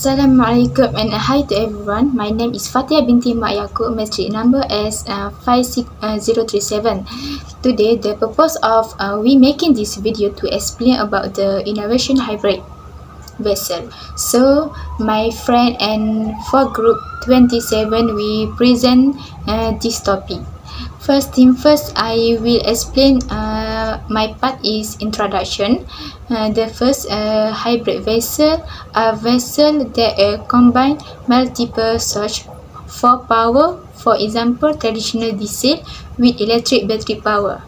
Assalamualaikum and hi to everyone. My name is Fatia binti Mak Yaakob, matric number as 56037. Today, the purpose of we making this video to explain about the innovation hybrid vessel. So, my friend and for group 27, we present this topic. First thing first, I will explain my part is introduction. The first hybrid vessel, a vessel that combine multiple sources for power, for example traditional diesel with electric battery power.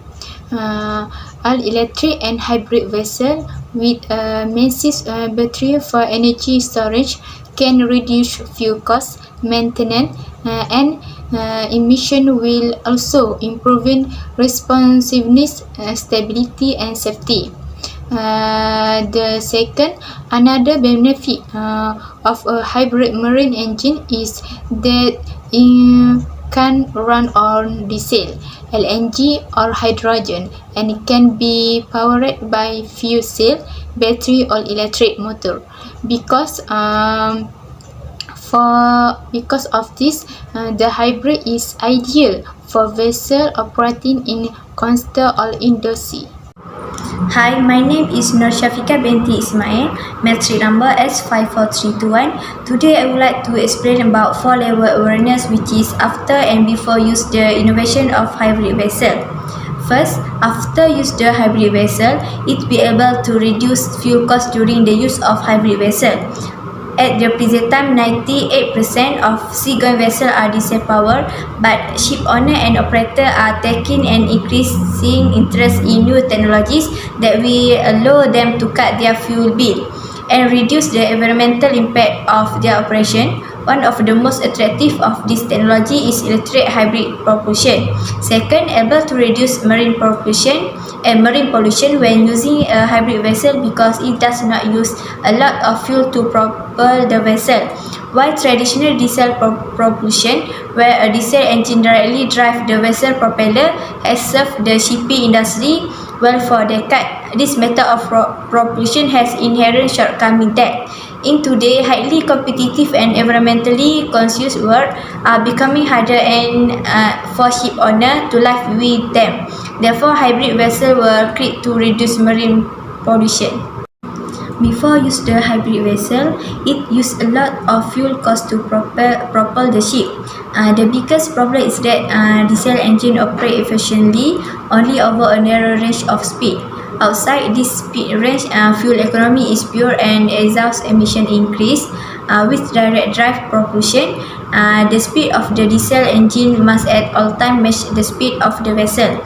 All electric and hybrid vessel with massive battery for energy storage can reduce fuel costs, maintenance, and emission will also improving responsiveness, stability and safety. The second, another benefit of a hybrid marine engine is that it can run on diesel, LNG or hydrogen, and it can be powered by fuel cell, battery or electric motor. Because of this, the hybrid is ideal for vessel operating in coastal or indoor sea. Hi, my name is Nur Shafika binti Ismail, matric number S54321. Today I would like to explain about 4-level awareness, which is after and before use the innovation of hybrid vessel. First, after use the hybrid vessel, it be able to reduce fuel cost during the use of hybrid vessel. At the present time, 98% of seagoing vessels are diesel powered, but ship owner and operator are taking an increasing interest in new technologies that will allow them to cut their fuel bill and reduce the environmental impact of their operation. One of the most attractive of this technology is electric hybrid propulsion. Second, able to reduce marine propulsion and marine pollution when using a hybrid vessel because it does not use a lot of fuel to propel the vessel. While traditional diesel propulsion, where a diesel engine directly drives the vessel propeller, has served the shipping industry well for decades. This method of propulsion has inherent shortcomings that, in today's highly competitive and environmentally conscious world, are becoming harder and for ship owners to live with them. Therefore, hybrid vessels were created to reduce marine pollution. Before use the hybrid vessel, it used a lot of fuel cost to propel the ship. The biggest problem is that diesel engine operate efficiently only over a narrow range of speed. Outside this speed range, fuel economy is poor and exhaust emission increase. With direct drive propulsion, the speed of the diesel engine must at all times match the speed of the vessel.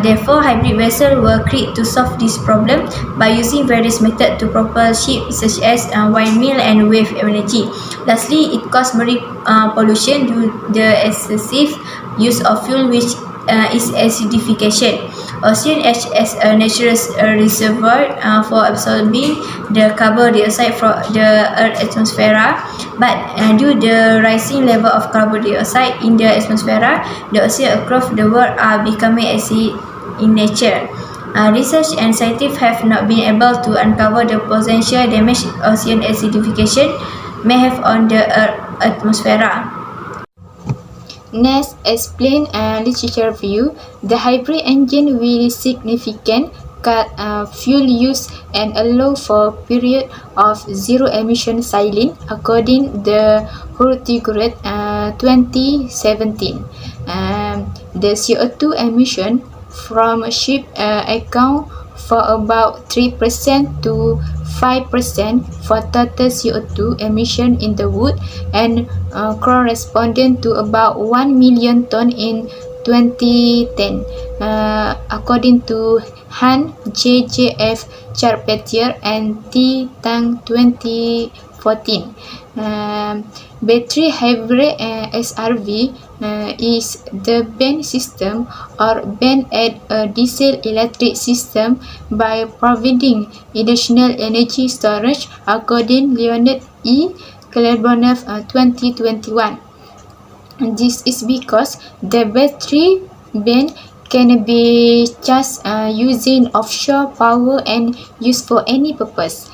Therefore, hybrid vessels were created to solve this problem by using various methods to propel ships such as windmill and wave energy. Lastly, it causes marine pollution due to the excessive use of fuel, which is acidification. Ocean acts as a natural reservoir for absorbing the carbon dioxide from the Earth's atmosphere, but due to the rising level of carbon dioxide in the atmosphere, the oceans across the world are becoming acid in nature. Research and scientists have not been able to uncover the potential damage ocean acidification may have on the Earth's atmosphere. Next, explain literature view. The hybrid engine will significantly cut fuel use and allow for period of zero emission sailing, according the Hurtigruten 2017. The CO2 emission from ship account for about 3% to 5% for total CO2 emission in the wood and corresponding to about 1 million ton in 2010, according to Han, JJF, Charpentier and T. Tang 2014. Battery hybrid SRV is the band system or band add a diesel electric system by providing additional energy storage, according Leonard E. Klebanov 2021. This is because the battery band can be charged using offshore power and used for any purpose.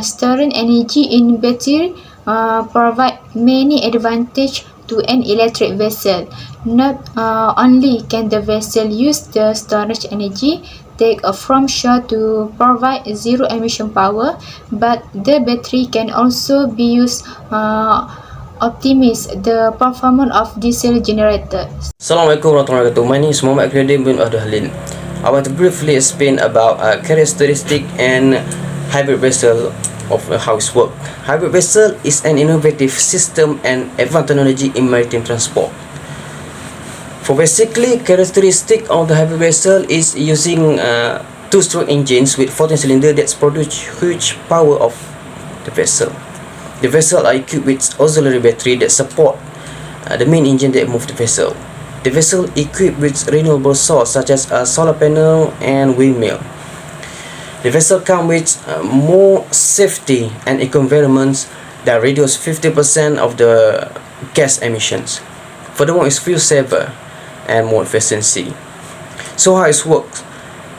Storing energy in battery provide many advantages to an electric vessel. Not only can the vessel use the storage energy take from shore to provide zero emission power, but the battery can also be used optimize the performance of diesel generator. Assalamualaikum warahmatullahi wabarakatuh. My name is Muhammad Akhiruddin bin Abdul. I want to briefly explain about characteristic and hybrid vessel of how it works. Hybrid vessel is an innovative system and advanced technology in maritime transport. For basically, characteristic of the hybrid vessel is using two-stroke engines with 14 cylinders that produce huge power of the vessel. The vessel are equipped with auxiliary battery that support the main engine that move the vessel. The vessel equipped with renewable source such as a solar panel and windmill. The vessel comes with more safety and eco-environments that reduce 50% of the gas emissions. Furthermore, it's fuel saver and more efficiency. So how it works?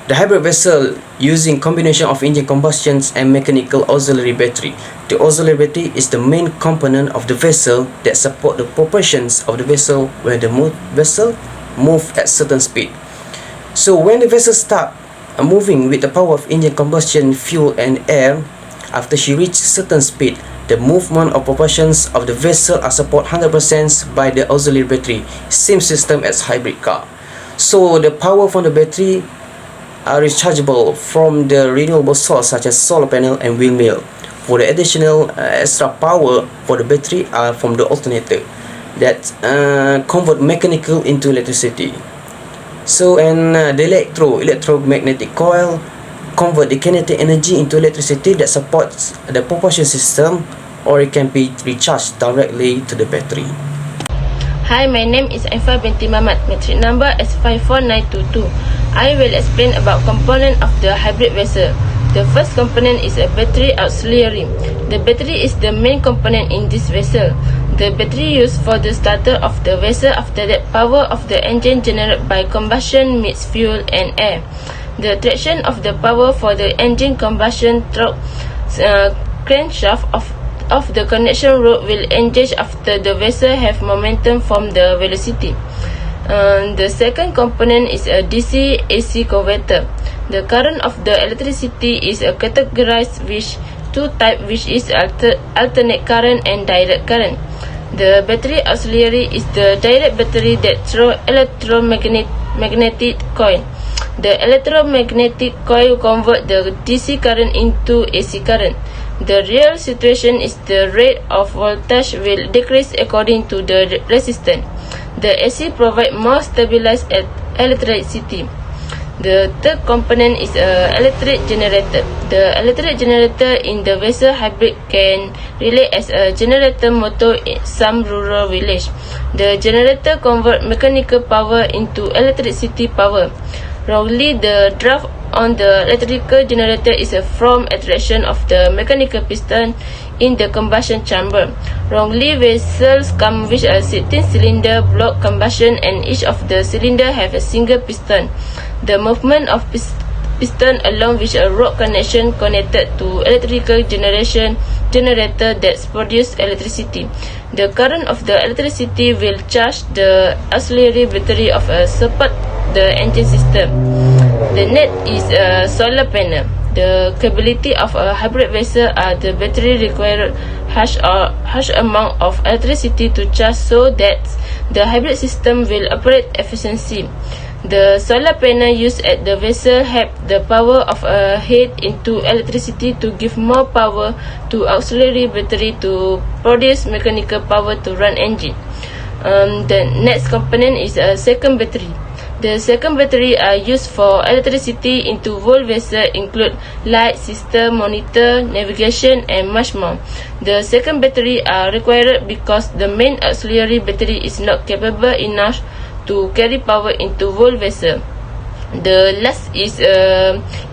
The hybrid vessel using combination of engine combustions and mechanical auxiliary battery. The auxiliary battery is the main component of the vessel that support the propulsions of the vessel when the vessel move at certain speed. So when the vessel start moving with the power of engine combustion, fuel and air, after she reaches certain speed, the movement of propulsions of the vessel are support 100% by the auxiliary battery, same system as hybrid car. So the power from the battery are rechargeable from the renewable source such as solar panel and windmill. For the additional extra power for the battery are from the alternator that convert mechanical into electricity. So the electromagnetic coil convert the kinetic energy into electricity that supports the propulsion system, or it can be recharged directly to the battery. Hi, my name is Aifa binti Mamat, metric number S54922. I will explain about component of the hybrid vessel. The first component is a battery auxiliary. The battery is the main component in this vessel. The battery used for the starter of the vessel. After that, power of the engine generated by combustion meets fuel and air. The traction of the power for the engine combustion through crankshaft of the connection rod will engage after the vessel have momentum from the velocity. The second component is a DC-AC converter. The current of the electricity is categorized with two types, which is alternate current and direct current. The battery auxiliary is the direct battery that throws electromagnetic coil. The electromagnetic coil converts the DC current into AC current. The real situation is the rate of voltage will decrease according to the resistance. The AC provides more stabilized electricity. The third component is an electric generator. The electric generator in the vessel hybrid can relate as a generator motor in some rural village. The generator converts mechanical power into electricity power. Wrongly, the draft on the electrical generator is from attraction of the mechanical piston in the combustion chamber. Wrongly, vessels come with a 16-cylinder block combustion and each of the cylinder have a single piston. The movement of piston along with a rod connection connected to electrical generator that produce electricity. The current of the electricity will charge the auxiliary battery of a support the engine system. The next is a solar panel. The capability of a hybrid vessel are the battery require harsh amount of electricity to charge so that the hybrid system will operate efficiently. The solar panel used at the vessel have the power of a head into electricity to give more power to auxiliary battery to produce mechanical power to run engine. The next component is a second battery. The second battery are used for electricity into whole vessel include light system, monitor, navigation and much more. The second battery are required because the main auxiliary battery is not capable enough to carry power into whole vessel. The last is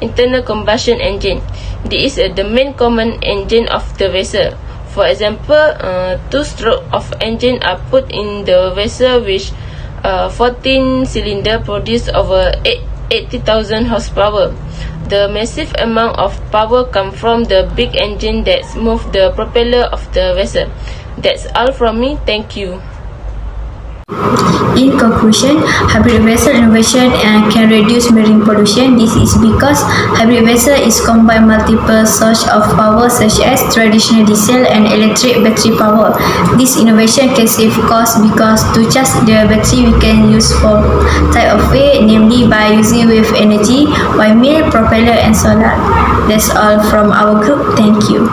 internal combustion engine. This is the main common engine of the vessel. For example, two stroke of engine are put in the vessel which 14 cylinder produce over 80,000 horsepower. The massive amount of power comes from the big engine that moves the propeller of the vessel. That's all from me. Thank you. In conclusion, hybrid vessel innovation can reduce marine pollution. This is because hybrid vessel is combine multiple sources of power such as traditional diesel and electric battery power. This innovation can save cost because to charge the battery we can use for type of way, namely by using wave energy, windmill, propeller and solar. That's all from our group. Thank you.